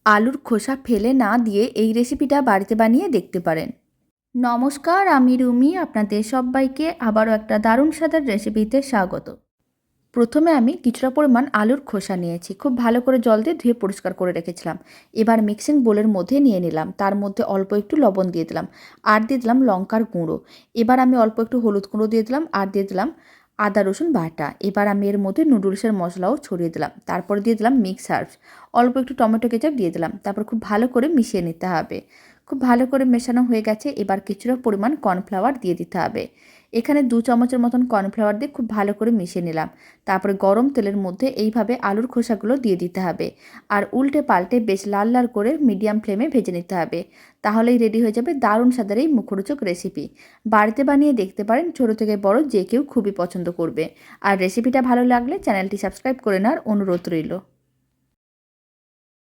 আলুর খোসা ফেলে না দিয়ে এই রেসিপিটা বাড়িতে বানিয়ে দেখতে পারেন। নমস্কার, আমি রুমি। আপনাদের সবাইকে আবারও একটা দারুণ স্বাদের রেসিপিতে স্বাগত। প্রথমে আমি কিছুটা পরিমাণ আলুর খোসা নিয়েছি, খুব ভালো করে জল দিয়ে ধুয়ে পরিষ্কার করে রেখেছিলাম। এবার মিক্সিং বোলের মধ্যে নিয়ে নিলাম, তার মধ্যে অল্প একটু লবণ দিয়ে দিলাম, আর দিয়ে দিলাম লঙ্কার গুঁড়ো। এবার আমি অল্প একটু হলুদ গুঁড়ো দিয়ে দিলাম, আর দিয়ে দিলাম আদা রসুন বাটা। এবার আমি এর মধ্যে নুডলসের মশলাও ছড়িয়ে দিলাম, তারপর দিয়ে দিলাম মিক্স হার্বস, অল্প একটু টমেটো কেচাপ দিয়ে দিলাম। তারপর খুব ভালো করে মিশিয়ে নিতে হবে। খুব ভালো করে মেশানো হয়ে গেছে। এবার কিছুটা পরিমাণ কর্নফ্লাওয়ার দিয়ে দিতে হবে। এখানে 2 চামচের মতন কর্নফ্লাওয়ার দিয়ে খুব ভালো করে মিশিয়ে নিলাম। তারপরে গরম তেলের মধ্যে এইভাবে আলুর খোসাগুলো দিয়ে দিতে হবে, আর উল্টে পাল্টে বেশ লাল লাল করে মিডিয়াম ফ্লেমে ভেজে নিতে হবে। তাহলেই রেডি হয়ে যাবে দারুণ স্বাদের এই মুখরোচক রেসিপি। বাড়িতে বানিয়ে দেখতে পারেন, ছোটো থেকে বড় যে কেউ খুবই পছন্দ করবে। আর রেসিপিটা ভালো লাগলে চ্যানেলটি সাবস্ক্রাইব করে নেওয়ার অনুরোধ রইল।